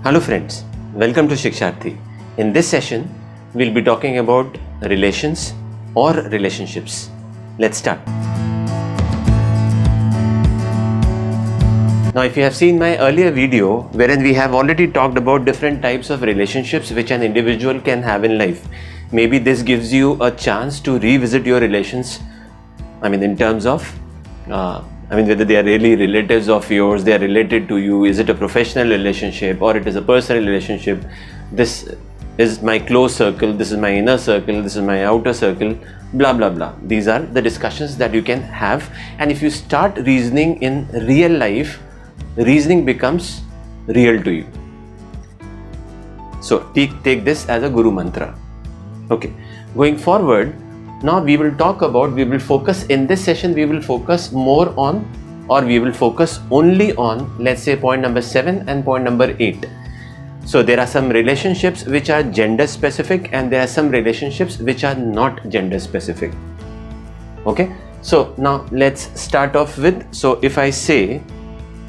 Hello friends, welcome to Shiksharthi. In this session, we'll be talking about relations or relationships. Let's start. Now, if you have seen my earlier video wherein we have already talked about different types of relationships which an individual can have in life, maybe this gives you a chance to revisit your relations. In terms of whether they are really relatives of yours, they are related to you, is it a professional relationship or it is a personal relationship, this is my close circle, this is my inner circle, this is my outer circle, blah blah blah. These are the discussions that you can have, and if you start reasoning in real life, reasoning becomes real to you. So take this as a guru mantra. Okay, going forward, now we will focus in this session, we will focus more on, or we will focus only on, let's say, point number 7 and point number 8. So there are some relationships which are gender specific and there are some relationships which are not gender specific. Okay, so now let's start off with, so if I say,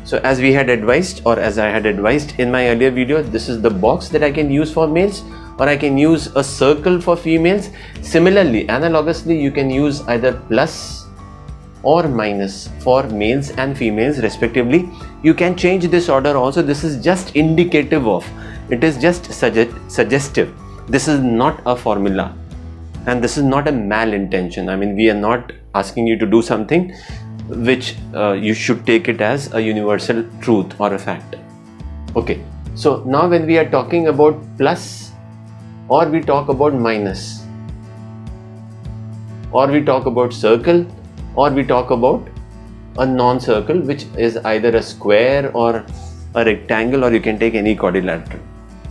so as we had advised, or as I had advised in my earlier video, this is the box that I can use for males, or I can use a circle for females. Similarly, analogously, you can use either plus or minus for males and females respectively. You can change this order also. This is just indicative of, it is just suggestive. This is not a formula and this is not a malintention. We are not asking you to do something which you should take it as a universal truth or a fact. Okay, so now when we are talking about plus, or we talk about minus, or we talk about circle, or we talk about a non-circle, which is either a square or a rectangle, or you can take any quadrilateral.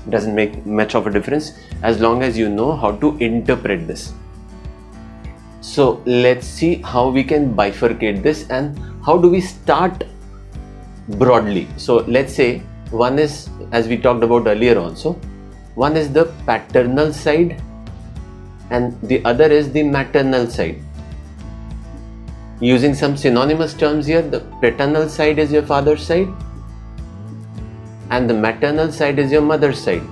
It doesn't make much of a difference as long as you know how to interpret this. So let's see how we can bifurcate this and how do we start broadly. So let's say one is, as we talked about earlier also, one is the paternal side and the other is the maternal side. Using some synonymous terms here, the paternal side is your father's side and the maternal side is your mother's side.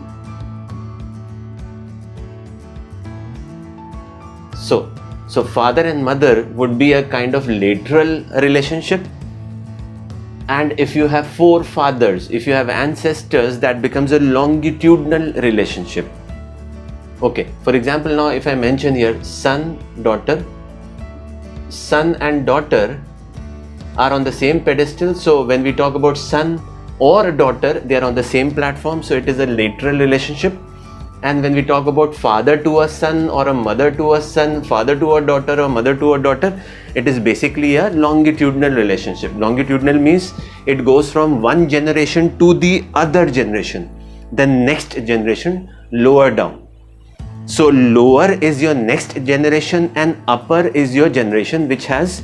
So father and mother would be a kind of lateral relationship, and if you have 4 fathers, if you have ancestors, that becomes a longitudinal relationship. Okay, for example, now if I mention here son, daughter, son and daughter are on the same pedestal. So when we talk about son or daughter, they are on the same platform, so it is a lateral relationship. And when we talk about father to a son or a mother to a son, father to a daughter or mother to a daughter, it is basically a longitudinal relationship. Longitudinal means it goes from one generation to the other generation, the next generation, lower down. So lower is your next generation and upper is your generation which has,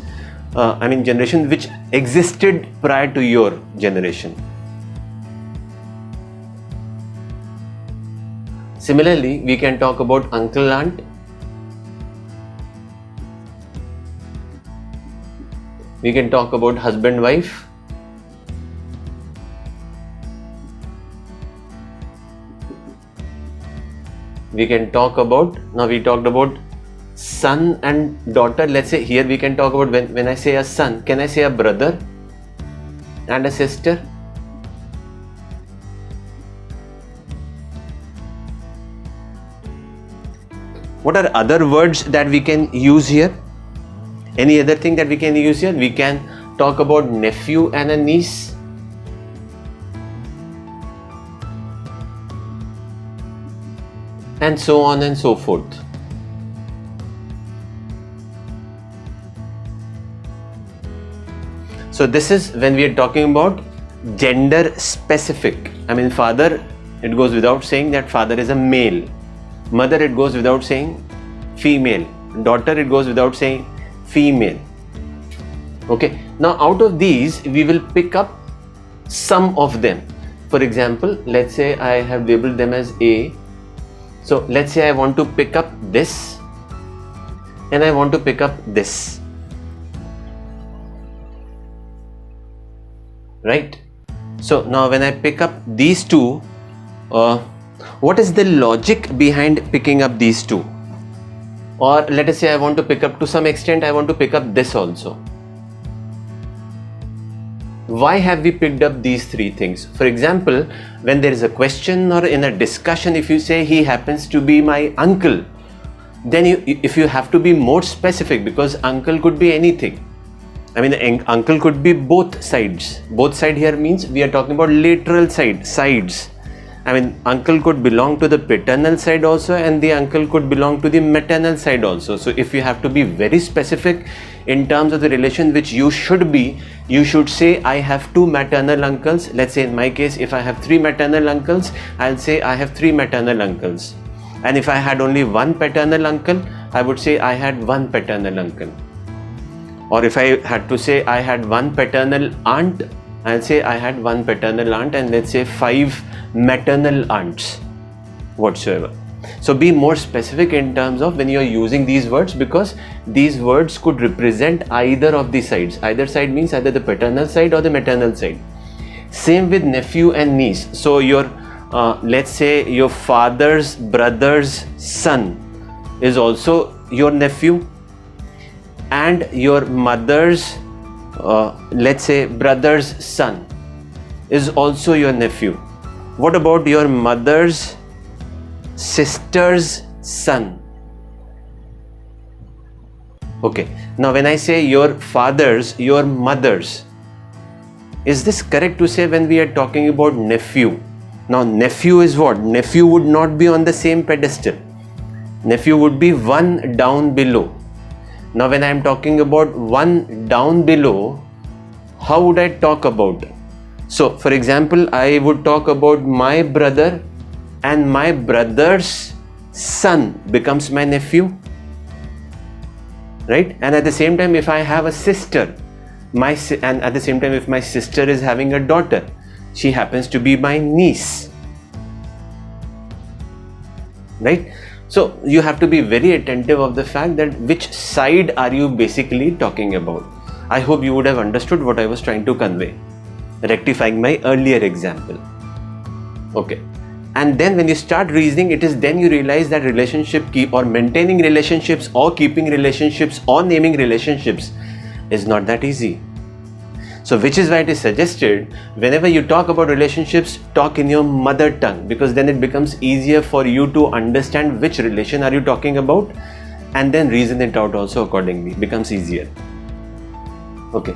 generation which existed prior to your generation. Similarly, we can talk about uncle, aunt. We can talk about husband, wife. We can talk about, now we talked about son and daughter. Let's say here we can talk about, when I say a son, can I say a brother and a sister? What are other words that we can use here? Any other thing that we can use here? We can talk about nephew and a niece. And so on and so forth. So this is when we are talking about gender specific. Father, it goes without saying that father is a male. Mother, it goes without saying female. Daughter, it goes without saying female. Okay, now out of these we will pick up some of them. For example, let's say I have labeled them as A. So let's say I want to pick up this and I want to pick up this. Right? So now when I pick up these two, uh, what is the logic behind picking up these two? Or let us say I want to pick up, to some extent I want to pick up this also. Why have we picked up these three things? For example, when there is a question or in a discussion, if you say he happens to be my uncle, then if you have to be more specific, because uncle could be anything. I mean, the uncle could be both sides. Both side here means we are talking about lateral sides. I mean, uncle could belong to the paternal side also, and the uncle could belong to the maternal side also. So if you have to be very specific in terms of the relation which you should be, you should say I have two maternal uncles. Let's say in my case, if I have three maternal uncles, I'll say I have three maternal uncles. And if I had only one paternal uncle, I would say I had one paternal uncle. Or if I had to say I had one paternal aunt, I'll say I had one paternal aunt, and let's say 5 maternal aunts whatsoever. So be more specific in terms of when you are using these words, because these words could represent either of the sides. Either side means either the paternal side or the maternal side. Same with nephew and niece. So your let's say your father's brother's son is also your nephew, and your mother's let's say brother's son is also your nephew. What about your mother's sister's son? Okay, now when I say your father's, your mother's, is this correct to say when we are talking about nephew? Now nephew is what? Nephew would not be on the same pedestal. Nephew would be one down below. Now when I am talking about one down below, how would I talk about? So for example, I would talk about my brother, and my brother's son becomes my nephew, right? And at the same time, if I have a sister, and at the same time if my sister is having a daughter, she happens to be my niece, right? So you have to be very attentive of the fact that which side are you basically talking about. I hope you would have understood what I was trying to convey, rectifying my earlier example. Okay. And then when you start reasoning, it is then you realize that maintaining relationships or keeping relationships or naming relationships is not that easy. So which is why it is suggested, whenever you talk about relationships, talk in your mother tongue, because then it becomes easier for you to understand which relation are you talking about, and then reason it out also accordingly. Becomes easier. Okay.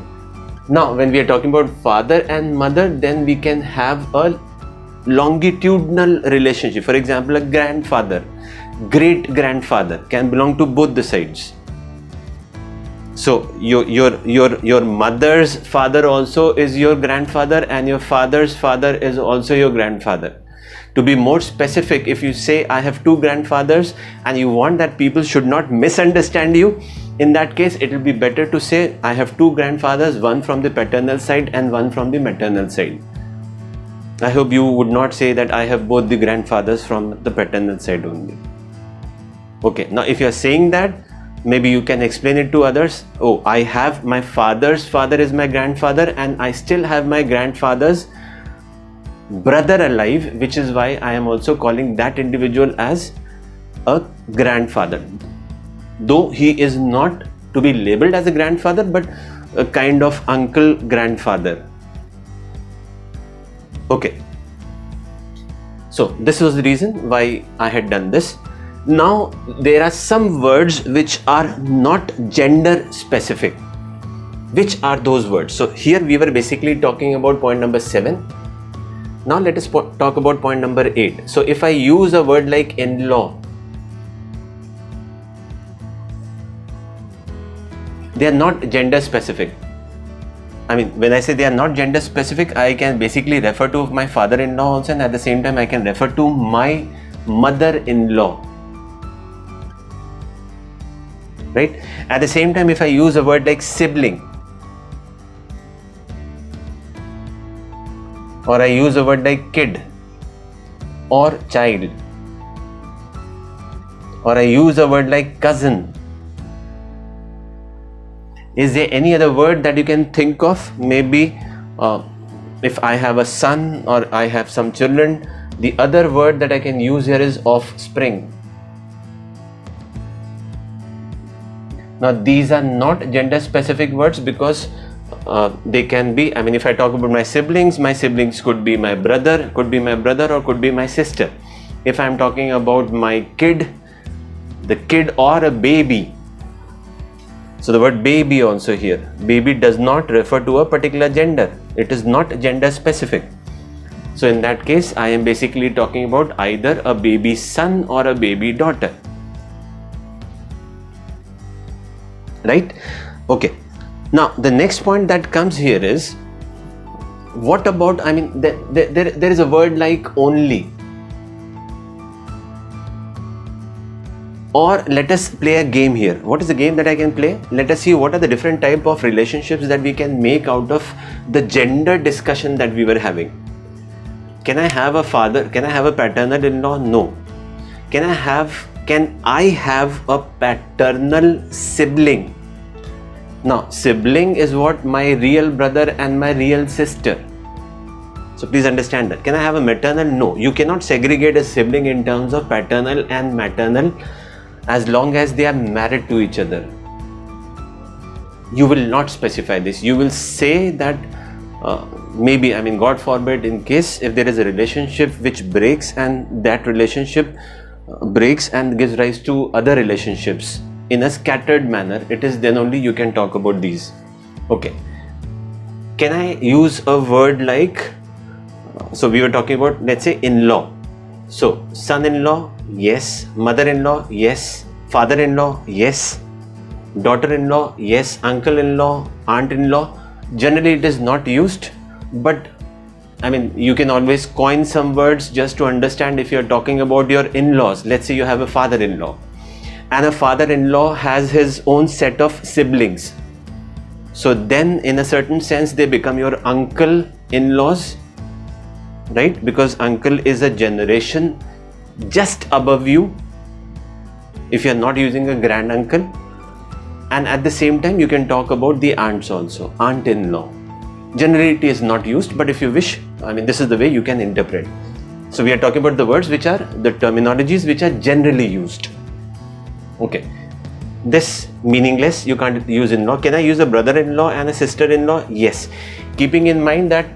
Now when we are talking about father and mother, then we can have a longitudinal relationship. For example, a grandfather, great grandfather can belong to both the sides. So your mother's father also is your grandfather, and your father's father is also your grandfather. To be more specific, if you say I have two grandfathers and you want that people should not misunderstand you, in that case it will be better to say I have two grandfathers, one from the paternal side and one from the maternal side. I hope you would not say that I have both the grandfathers from the paternal side only. Okay, now if you are saying that, maybe you can explain it to others. Oh, I have my father's father is my grandfather, and I still have my grandfather's brother alive, which is why I am also calling that individual as a grandfather. Though he is not to be labeled as a grandfather, but a kind of uncle grandfather. Okay. So this was the reason why I had done this. Now there are some words which are not gender specific. Which are those words? So here we were basically talking about point number 7. Now let us talk about point number 8. So if I use a word like in-law, they are not gender specific. I mean, when I say they are not gender specific, I can basically refer to my father-in-law also, and at the same time I can refer to my mother-in-law. Right? At the same time, if I use a word like sibling, or I use a word like kid or child, or I use a word like cousin, is there any other word that you can think of? Maybe if I have a son or I have some children, The other word that I can use here is offspring. Now these are not gender specific words because they can be, I mean, if I talk about my siblings could be my brother, or could be my sister. If I'm talking about my kid, the kid or a baby. So the word baby also here. Baby does not refer to a particular gender. It is not gender specific. So in that case, I am basically talking about either a baby son or a baby daughter. Right? Okay. Now the next point that comes here is, what about, I mean, there is a word like only. Or let us play a game here. What is the game that I can play? Let us see what are the different type of relationships that we can make out of the gender discussion that we were having. Can I have a father? Can I have a paternal in-law? No. Can I have a paternal sibling? Now, sibling is what? My real brother and my real sister. So please understand that. Can I have a maternal? No. You cannot segregate a sibling in terms of paternal and maternal as long as they are married to each other. You will not specify this. You will say that maybe, I mean, God forbid, in case if there is a relationship which breaks and that relationship breaks and gives rise to other relationships in a scattered manner, it is then only you can talk about these. Okay. Can I use a word like, so we were talking about, let's say, in-law. So son-in-law, yes. Mother-in-law, yes. Father-in-law, yes. Daughter-in-law, yes. Uncle-in-law, aunt-in-law. Generally it is not used, but I mean, you can always coin some words just to understand if you are talking about your in-laws. Let's say you have a father-in-law and a father-in-law has his own set of siblings. So then in a certain sense they become your uncle-in-laws, right? Because uncle is a generation just above you if you are not using a grand uncle. And at the same time you can talk about the aunts also, aunt-in-law. Generally it is not used, but if you wish, I mean, this is the way you can interpret. So we are talking about the words which are the terminologies which are generally used. Okay. This meaningless, you can't use in-law. Can I use a brother-in-law and a sister-in-law? Yes. Keeping in mind that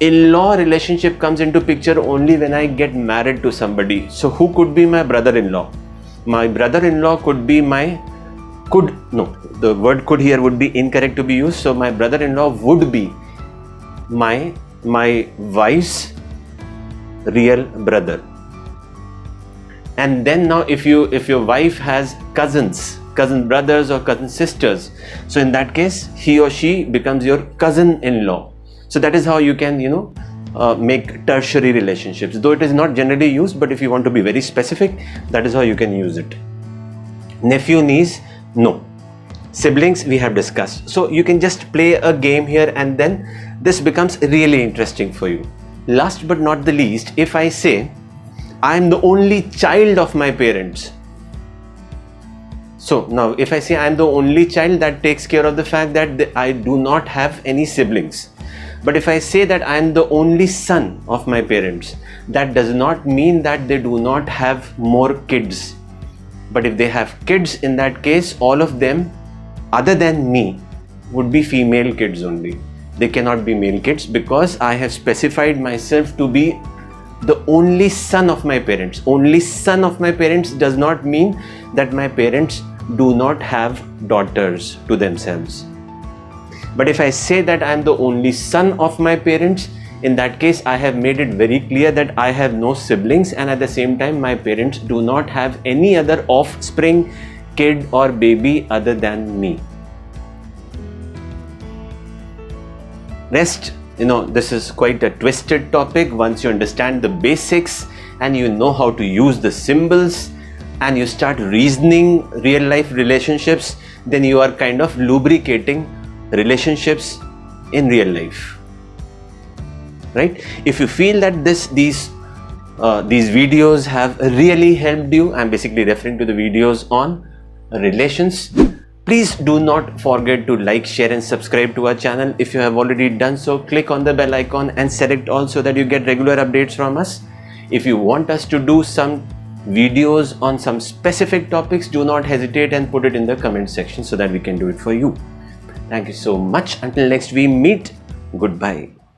in-law relationship comes into picture only when I get married to somebody. So who could be my brother-in-law? My brother-in-law could be my, the word could here would be incorrect to be used. So my brother-in-law would be my wife's real brother. And then now if your wife has cousin brothers or cousin sisters, so in that case he or she becomes your cousin-in-law. So that is how you can, make tertiary relationships, though it is not generally used, but if you want to be very specific, that is how you can use it. Nephew, niece, no. Siblings we have discussed. So you can just play a game here and then this becomes really interesting for you. Last but not the least, if I say I am the only child of my parents. So now if I say I am the only child, that takes care of the fact that I do not have any siblings. But if I say that I am the only son of my parents, that does not mean that they do not have more kids. But if they have kids, in that case, all of them other than me would be female kids only. They cannot be male kids because I have specified myself to be the only son of my parents. Only son of my parents does not mean that my parents do not have daughters to themselves. But if I say that I am the only son of my parents, in that case I have made it very clear that I have no siblings, and at the same time my parents do not have any other offspring, kid or baby other than me. Rest, this is quite a twisted topic. Once you understand the basics and you know how to use the symbols and you start reasoning real life relationships, then you are kind of lubricating relationships in real life, right? If you feel that these videos have really helped you, I'm basically referring to the videos on relations, Please do not forget to like, share and subscribe to our channel. If you have already done so, click on the bell icon and select all so that you get regular updates from us. If you want us to do some videos on some specific topics, do not hesitate and put it in the comment section so that we can do it for you. Thank you so much. Until next we meet, goodbye.